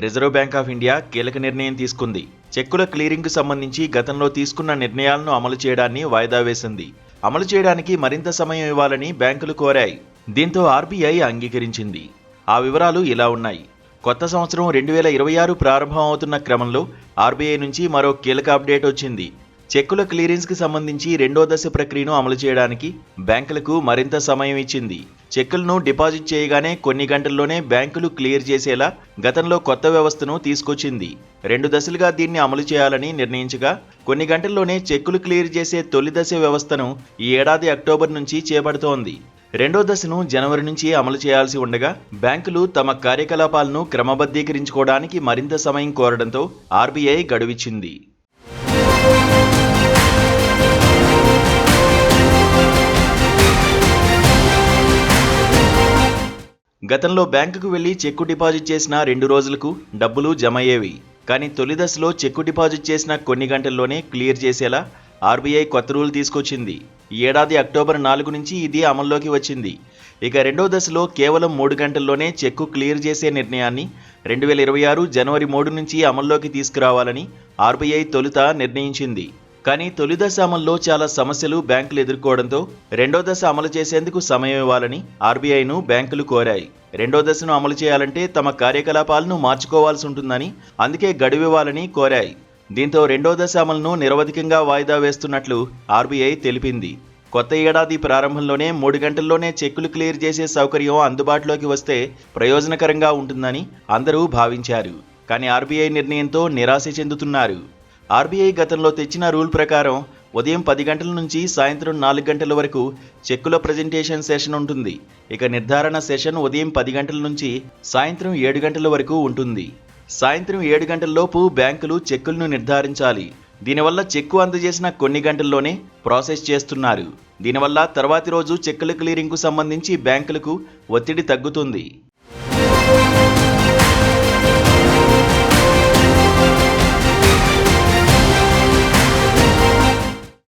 Reserve bank of India కీలక నిర్ణయం తీసుకుంది. చెక్కుల క్లియరింగ్కు సంబంధించి గతంలో తీసుకున్న నిర్ణయాలను అమలు చేయడాన్ని వాయిదా వేసింది. అమలు చేయడానికి మరింత సమయం ఇవ్వాలని బ్యాంకులు కోరాయి. దీంతో ఆర్బీఐ అంగీకరించింది. ఆ వివరాలు ఇలా ఉన్నాయి. కొత్త సంవత్సరం 2026 ప్రారంభం అవుతున్న క్రమంలో ఆర్బీఐ నుంచి మరో కీలక అప్డేట్ వచ్చింది. చెక్కుల క్లియరెన్స్కి సంబంధించి రెండో దశ ప్రక్రియను అమలు చేయడానికి బ్యాంకులకు మరింత సమయం ఇచ్చింది. చెక్కులను డిపాజిట్ చేయగానే కొన్ని గంటల్లోనే బ్యాంకులు క్లియర్ చేసేలా గతంలో కొత్త వ్యవస్థను తీసుకొచ్చింది. 2 దశలుగా దీన్ని అమలు చేయాలని నిర్ణయించగా కొన్ని గంటల్లోనే చెక్కులు క్లియర్ చేసే తొలి దశ వ్యవస్థను ఈ ఏడాది అక్టోబర్ నుంచి చేపడుతోంది. రెండో దశను జనవరి నుంచి అమలు చేయాల్సి ఉండగా బ్యాంకులు తమ కార్యకలాపాలను క్రమబద్ధీకరించుకోవడానికి మరింత సమయం కోరడంతో ఆర్బీఐ గడువిచ్చింది. గతంలో బ్యాంకుకు వెళ్లి చెక్కు డిపాజిట్ చేసిన 2 రోజులకు డబ్బులు జమ అయ్యేవి. కానీ తొలి దశలో చెక్కు డిపాజిట్ చేసిన కొన్ని గంటల్లోనే క్లియర్ చేసేలా ఆర్బీఐ కొత్త రూల్ తీసుకొచ్చింది. ఈ ఏడాది అక్టోబర్ 4 నుంచి ఇది అమల్లోకి వచ్చింది. ఇక రెండో దశలో కేవలం 3 గంటల్లోనే చెక్కు క్లియర్ చేసే నిర్ణయాన్ని 2026 జనవరి 3 నుంచి అమల్లోకి తీసుకురావాలని ఆర్బీఐ తొలుత నిర్ణయించింది. కానీ తొలి దశ అమల్లో చాలా సమస్యలు బ్యాంకులు ఎదుర్కోవడంతో రెండో దశ అమలు చేసేందుకు సమయం ఇవ్వాలని ఆర్బీఐను బ్యాంకులు కోరాయి. రెండో దశను అమలు చేయాలంటే తమ కార్యకలాపాలను మార్చుకోవాల్సి ఉంటుందని, అందుకే గడువివ్వాలని కోరాయి. దీంతో రెండో దశ అమలును నిరవధికంగా వాయిదా వేస్తున్నట్లు ఆర్బీఐ తెలిపింది. కొత్త ఏడాది ప్రారంభంలోనే 3 గంటల్లోనే చెక్కులు క్లియర్ చేసే సౌకర్యం అందుబాటులోకి వస్తే ప్రయోజనకరంగా ఉంటుందని అందరూ భావించారు. కానీ ఆర్బీఐ నిర్ణయంతో నిరాశ చెందుతున్నారు. ఆర్బీఐ గతంలో తెచ్చిన రూల్ ప్రకారం ఉదయం 10 గంటల నుంచి సాయంత్రం 4 గంటల వరకు చెక్కుల ప్రజెంటేషన్ సెషన్ ఉంటుంది. ఇక నిర్ధారణ సెషన్ ఉదయం 10 గంటల నుంచి సాయంత్రం 7 గంటల వరకు ఉంటుంది. సాయంత్రం 7 గంటల్లోపు బ్యాంకులు చెక్కులను నిర్ధారించాలి. దీనివల్ల చెక్కు అందజేసిన కొన్ని గంటల్లోనే ప్రాసెస్ చేస్తున్నారు. దీనివల్ల తర్వాతి రోజు చెక్కుల క్లియరింగ్కు సంబంధించి బ్యాంకులకు ఒత్తిడి తగ్గుతుంది.